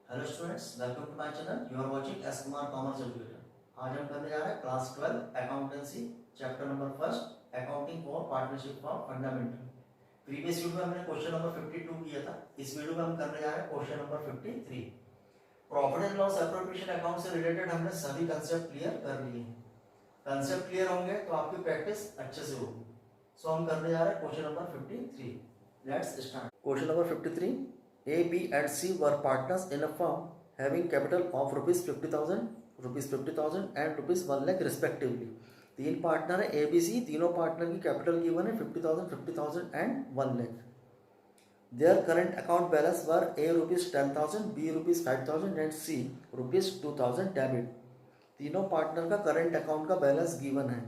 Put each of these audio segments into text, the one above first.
Hello students, welcome to my channel. You are watching S Kumar commerce educator. आज हम करने जा रहे हैं class 12 accountancy chapter number first accounting for partnership for fundamental. Previous video में हमने क्वेश्चन नंबर 52 किया था। इस वीडियो में हम करने जा रहे हैं question number 53। Profit and loss appropriation account से रिलेटेड हमने सभी कंसेप्ट क्लियर कर लिए हैं। कंसेप्ट क्लियर होंगे तो आपकी प्रैक्टिस अच्छे से होगी। सो हम करने जा रहे हैं question number 53। Let's start. Question number 53। A, B and C were partners in a firm having capital of rupees 50,000, rupees 50,000 and rupees 1 lakh respectively. तीन पार्टनर है ABC, तीनों पार्टनर की कैपिटल गिवन है 50,000, 50,000 and 1 lakh. Their current account balance were A rupees 10,000, B rupees 5,000 and C rupees 2,000 debit. तीनों partner का current account का balance given है।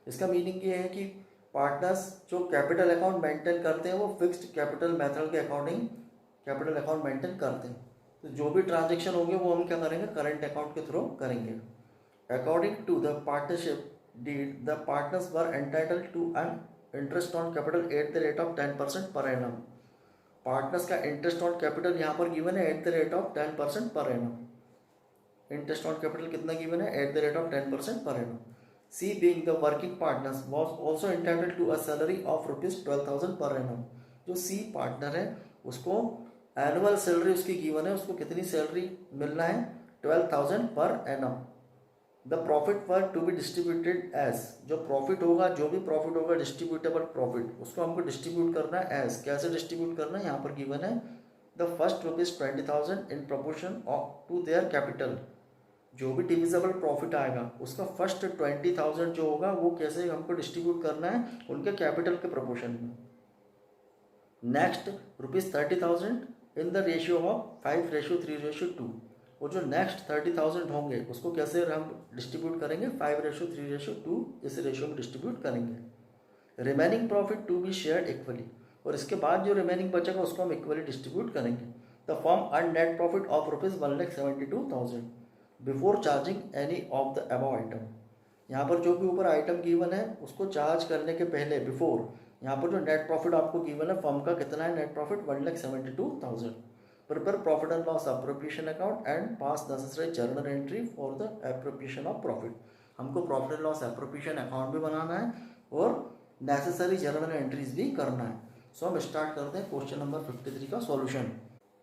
इसका मीनिंग ये है कि पार्टनर्स जो कैपिटल अकाउंट मेंटेन करते हैं वो फिक्स्ड कैपिटल मेथड के अकॉर्डिंग कैपिटल अकाउंट मेंटेन करते हैं। तो जो भी ट्रांजेक्शन होंगे वो हम क्या करेंगे, करंट अकाउंट के थ्रू करेंगे। According to the partnership deed the partners were entitled to an interest on capital at the rate of 10% per annum. Partners का इंटरेस्ट ऑन कैपिटल यहाँ पर गिवन है eight the rate of 10% per annum. Interest on capital कितना given है, eight the rate of 10% per annum. C being the working partners was also entitled to a salary of rupees 12,000 per annum। जो C partner है उसको annual salary उसकी given है, उसको कितनी salary मिलना है, 12,000 per annum. The profit were to be distributed as, जो प्रॉफिट होगा, जो भी प्रॉफिट होगा डिस्ट्रीब्यूटेबल प्रॉफिट, उसको हमको डिस्ट्रीब्यूट करना है एज। कैसे डिस्ट्रीब्यूट करना है, यहाँ पर गिवन है the first rupees 20,000 in proportion to their capital. जो भी डिविजिबल प्रॉफिट आएगा उसका फर्स्ट 20,000 जो होगा वो कैसे हमको डिस्ट्रीब्यूट करना है, उनके कैपिटल के प्रपोर्शन में। Next rupees 30,000 in the ratio of 5:3:2। वो जो नेक्स्ट 30,000 होंगे उसको कैसे हम डिस्ट्रीब्यूट करेंगे, 5:3:2 इस रेशियो में डिस्ट्रीब्यूट करेंगे। Remaining profit to be shared equally, और इसके बाद जो रिमेनिंग बचेगा उसको हम इक्वली डिस्ट्रीब्यूट करेंगे। The firm earn net profit of rupees 1,72,000 before charging any of the above item. यहाँ पर जो भी ऊपर आइटम गिवन है उसको चार्ज करने के पहले, बिफोर, यहाँ पर जो नेट प्रॉफिट आपको गिवन है फर्म का कितना है, net profit 1,72,000। Prepare profit and loss appropriation account and pass necessary journal entry for the appropriation of profit. हमको profit and loss appropriation account भी बनाना है और नेसेसरी जर्नल एंट्रीज भी करना है। सो हम स्टार्ट करते हैं क्वेश्चन नंबर 53 का सॉल्यूशन।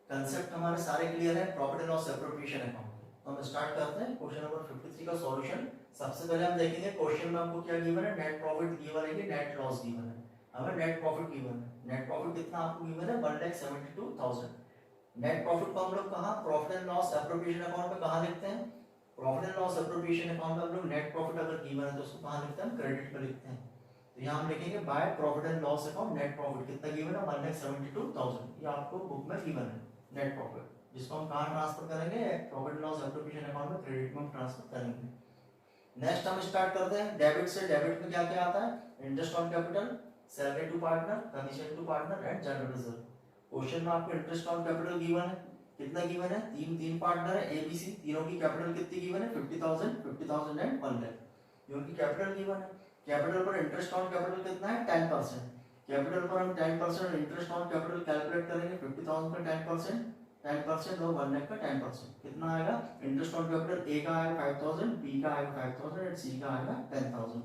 कंसेप्ट हमारे सारे क्लियर है profit and loss appropriation account. तो हम स्टार्ट करते हैं क्वेश्चन नंबर 53 का सॉल्यूशन। सबसे पहले हम देखेंगे क्वेश्चन में हमको क्या गिवन है, नेट प्रॉफिट गिवन है कि नेट लॉस गिवन है। हमें नेट प्रॉफिट गिवन है। नेट प्रॉफिट कितना आपको गिवन है, 1,72,000। नेट प्रॉफिट को हम लोग कहाँ, profit and loss appropriation account में कहाँ लिखते हैं, profit and loss appropriation account में हम लोग नेट प्रॉफिट अगर गिवन है तो उसको कहाँ लिखते हैं, क्रेडिट में लिखते हैं। तो यहाँ हम लिखेंगे by profit and loss account net profit कितना गिवन है, 1,72,000। ये आपको बुक में गिवन है नेट प्रॉफिट, जिसको हम कहाँ ट्रांसफर करेंगे, प्रॉफिट लॉस एप्रोप्रिएशन अकाउंट में क्रेडिट में ट्रांसफर करेंगे। नेक्स्ट हम स्टार्ट करते हैं डेबिट से। डेबिट में क्या क्या आता है, interest on capital, salary to partner, commission to partner and general reserve. Question में आपको इंटरेस्ट ऑन कैपिटल गिवन है, कितना गिवन है, तीन पार्टनर है ABC, तीनों की कैपिटल कितनी गिवन है, 50,000, 50,000 एंड 1 lakh। जो उनकी कैपिटल गिवन है, कैपिटल पर इंटरेस्ट ऑन कैपिटल कितना है, 10%। कैपिटल पर हम 10% इंटरेस्ट ऑन कैपिटल कैलकुलेट करेंगे, 50,000 का 10% और 1 lakh का 10%। कितना आएगा, इंटरेस्ट ऑन कैपिटल A का आएगा 5,000, B का आएगा 5,000 एंड C का आएगा 10,000।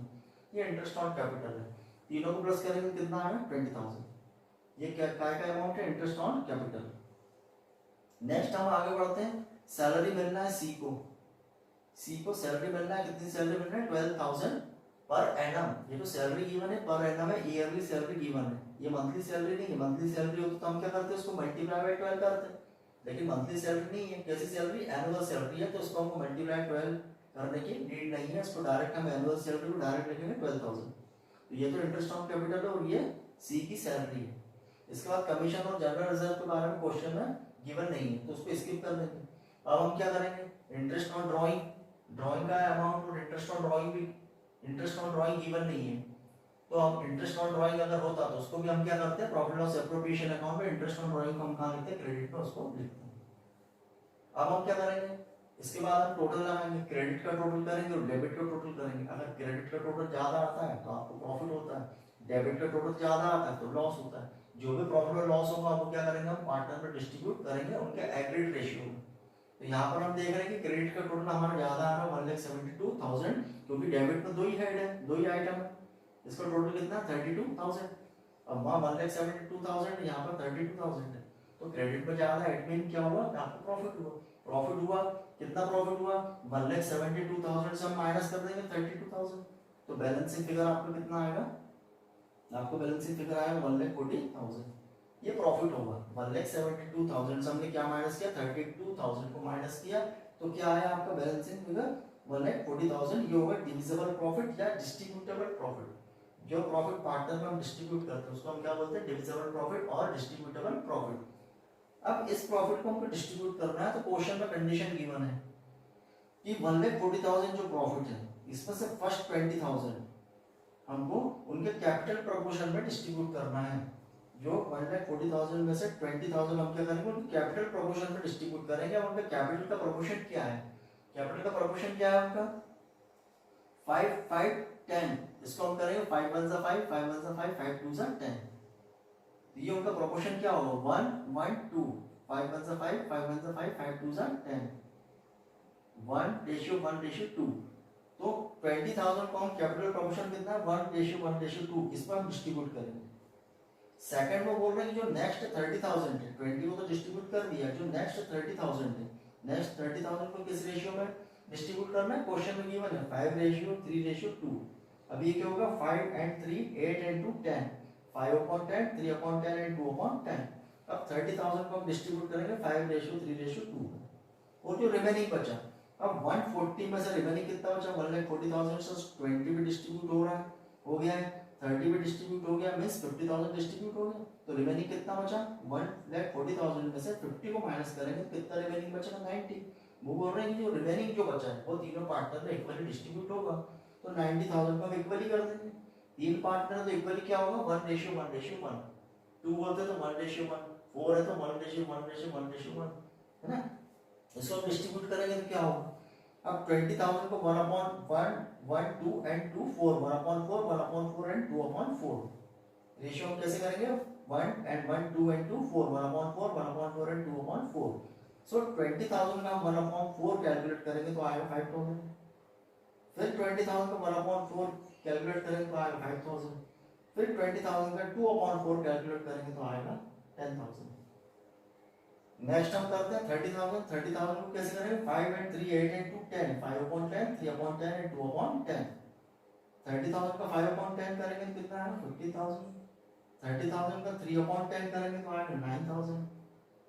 ये इंटरेस्ट ऑन कैपिटल है। तीनों को प्लस करेंगे कितना आएगा, 20,000। ये क्या का अमाउंट है, इंटरेस्ट ऑन कैपिटल। नेक्स्ट हम आगे बढ़ते हैं, सैलरी मिलना है C को सैलरी मिलना है, कितनी सैलरी मिलना है, 12,000 पर एनम। ये तो सैलरी गिवन है, पर एनम है, ईयरली सैलरी गिवन है, ये मंथली सैलरी नहीं है। मंथली सैलरी होती तो हम क्या करते हैं, उसको मल्टीप्लाई बाय 12 करते हैं, लेकिन मंथली सैलरी नहीं है। कैसी सैलरी, एनुअल सैलरी है, तो उसको हमको मल्टीप्लाई 12 करने की नीड नहीं है। इसको डायरेक्ट हम एनुअल सैलरी को डायरेक्ट लिखेंगे 12,000। तो ये तो इंटरेस्ट ऑन कैपिटल है और ये C की सैलरी है। इसके बाद कमीशन और जनरल रिजर्व के बारे में क्वेश्चन में गिवन नहीं है तो उसको स्किप कर देंगे। अब हम क्या करेंगे, इंटरेस्ट ऑन ड्रॉइंग, ड्रॉइंग का अमाउंट और इंटरेस्ट ऑन ड्रॉइंग भी, इंटरेस्ट ऑन ड्रॉइंग गिवन नहीं है तो हम इंटरेस्ट ऑन ड्रॉइंग अगर होता तो उसको भी हम क्या करते हैं, प्रॉफिट लॉस एप्रोप्रिएशन अकाउंट में इंटरेस्ट ऑन ड्रॉइंग को हम कहाँ लिखते हैं, क्रेडिट में उसको लिखते हैं। अब हम क्या करेंगे, इसके बाद हम टोटल लगाएंगे, क्रेडिट का टोटल करेंगे और डेबिट का टोटल करेंगे। अगर क्रेडिट का टोटल ज्यादा आता है तो आपको प्रॉफिट होता है, डेबिट का टोटल ज्यादा आता है तो लॉस होता है। जो भी प्रॉफिट और लॉस होगा वो क्या करेंगे, हम पार्टनर में डिस्ट्रीब्यूट करेंगे उनके एग्रीगेट रेशियो में। तो यहाँ पर हम देख रहे हैं कि क्रेडिट का टोटल हमारा ज्यादा आ रहा है 1,72,000, क्योंकि डेबिट में दो ही हेड है, दो ही आइटम है, इसका टोटल कितना 32,000। अब वहाँ 1,72,000, यहाँ पर 32,000 है, तो क्रेडिट में ज्यादा है, इट मीन क्या हुआ, आपको प्रॉफिट हुआ। प्रॉफिट हुआ, कितना प्रॉफिट हुआ, 1,72,000 से हम माइनस कर देंगे 32,000, तो बैलेंसिंग फिगर आपको कितना आएगा, आपको बैलेंसिंग फिगर आएगा 1,40,000। ये प्रॉफिट होगा 1,72,000 से हमने क्या माइनस किया, 32,000 को माइनस किया, तो क्या आया आपका बैलेंसिंग फिगर 1,40,000। ये होगा डिविजिबल प्रॉफिट या डिस्ट्रीब्यूटेबल प्रॉफिट। जो प्रॉफिट पार्टनर में हम डिस्ट्रीब्यूट करते हैं उसको हम क्या बोलते हैं, डिविजिबल प्रॉफिट और डिस्ट्रीब्यूटेबल प्रॉफिट। अब इस प्रॉफिट को हमको डिस्ट्रीब्यूट करना है, तो क्वेश्चन में कंडीशन गिवन है कि 1,40,000 जो प्रॉफिट है इसमें से फर्स्ट 20,000 हमको उनके कैपिटल प्रोपोर्शन में डिस्ट्रीब्यूट करना है। जो 1,40,000 में से 20,000 हम क्या करेंगे, उनके कैपिटल प्रोपोर्शन में डिस्ट्रीब्यूट करेंगे। अब उनका कैपिटल का प्रोपोर्शन क्या है, कैपिटल का प्रोपोर्शन क्या है उनका 5 5 10, इसको हम करेंगे 5 1 5 5 1 5 5 2 10। ये उनका प्रोपोर्शन क्या होगा 1 1 2, 5 1 5 5 1 5 5 2 10, 1:1:2। तो 20,000 को हम कैपिटल प्रोपोर्शन कितना है 1:1:2, इस पर हम डिस्ट्रीब्यूट करेंगे। सेकंड में बोल रहे हैं कि जो नेक्स्ट 30,000 है, 20 को तो डिस्ट्रीब्यूट कर दिया, जो नेक्स्ट 30,000 है, नेक्स्ट 30,000 को किस रेशियो में डिस्ट्रीब्यूट करना है, क्वेश्चन में गिवन है 5:3:2। अब ये क्या होगा 5 and 3 8 and 2 10, 5/10 3/10 and 2/10। अब 30,000 को हम डिस्ट्रीब्यूट करेंगे 5:3:2। और जो रिमेनिंग बचा, अब 140 में से रिमेनिंग कितना बचा 1,40,000 से 20 भी डिस्ट्रीब्यूट हो रहा है, हो गया है, 30 भी डिस्ट्रीब्यूट हो गया, मींस 50,000 डिस्ट्रीब्यूट हो गया, तो रिमेनिंग कितना बचा 1,40,000 में से 50 को माइनस करेंगे, कितना रिमेनिंग बचेगा 90। वो बोल रहे हैं कि जो रिमेनिंग जो बचा है वो तीनों पार्टनर में इक्वली डिस्ट्रीब्यूट होगा, तो 90,000 को हम इक्वली कर देंगे। तीन पार्टनर तो इक्वली क्या होगा 1:1:1, 2 बोलते तो 1:1, 4 है तो 1:1:1, है ना। इसको हम डिस्ट्रीब्यूट करेंगे तो क्या होगा, अब 20,000 को 1/1 1 2 and 2 4, 1/4 1/4 and 2/4 रेशियो हम कैसे करेंगे 1 and 1 2 and 2 4, 1/4 1/4 and 2/4। सो 20,000 का हम 1/4 कैलकुलेट करेंगे तो आएगा 5,000, फिर 20,000 का 1/4 कैलकुलेट करेंगे तो आएगा 5,000, फिर 20,000 का 2/4 कैलकुलेट करेंगे तो आएगा 10,000। नेक्स्ट हम करते हैं 30,000 को कैसे करेंगे 5 and 3 8 and 2 10, 5/10 3/10 and 2/10। 30,000 का 5/10 करेंगे तो कितना आएगा 50,000, 30,000 का 3/10 करेंगे तो आएगा 9,000,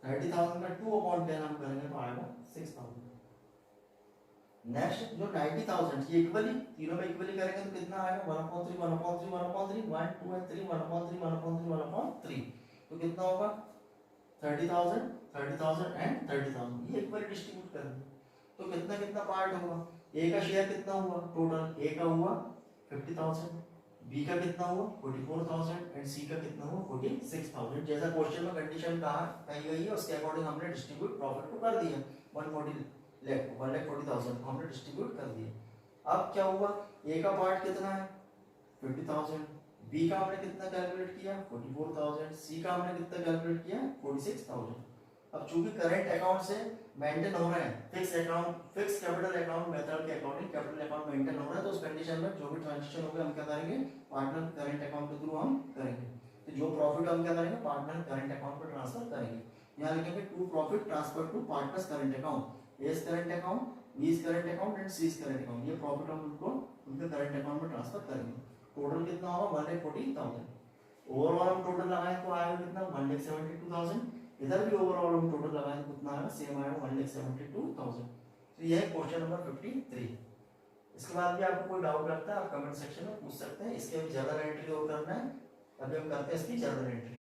30,000 का 2/10 हम करेंगे तो आएगा 6,000। नेक्स्ट जो 90,000 ये इक्वली तीनों में इक्वली करेंगे तो कितना आएगा 1/3 1/3 1/3 1 2 and 3 1/3 1/3 1/3, तो कितना होगा 30,000 30,000 एंड 30,000, ये इक्वली डिस्ट्रीब्यूट करेंगे तो कितना कितना पार्ट होगा, ए का शेयर कितना हुआ टोटल, ए का हुआ 50,000, बी का कितना हुआ 44,000 एंड सी का कितना हुआ 46,000। जैसा क्वेश्चन में कंडीशन कहा कही गई है उसके अकॉर्डिंग हमने डिस्ट्रीब्यूट प्रॉफिट को कर दिया 1,40,000 को हमने डिस्ट्रीब्यूट कर दिया। अब क्या हुआ, ए का पार्ट कितना है 50,000, बी का हमने कितना कैलकुलेट किया 44,000, सी का हमने कितना कैलकुलेट किया 46,000। अब चूंकि करंट अकाउंट से मेंटेन हो रहे हैं फिक्स कैपिटल अकाउंट मेथड के अकॉर्डिंग कैपिटल अकाउंट मेंटेन हो रहा है, तो उस कंडीशन में जो भी ट्रांजैक्शन होगा हम क्या करेंगे पार्टनर करंट अकाउंट के थ्रू हम करेंगे। तो जो प्रॉफिट हम क्या करेंगे पार्टनर करंट अकाउंट पर ट्रांसफर करेंगे। यहाँ लिखेंगे to profit transfer to partners current account, A's current account, b's current account and c's current account. ये प्रॉफिट हम उनको उनके करंट अकाउंट में ट्रांसफर करेंगे। टोटल कितना होगा 1,40,000। ओवरऑल हम टोटल लगाएं तो आएगा कितना 1,72,000। इधर भी ओवरऑल हम टोटल लगाएं तो कितना आएगा सेम आएगा 1,72,000। तो यह है क्वेश्चन नंबर 53। इसके बाद भी आपको कोई डाउट लगता है आप कमेंट सेक्शन में पूछ सकते हैं। इसके अभी जर्नल एंट्री और करना है, अभी हम करते हैं इसकी जर्नल एंट्री।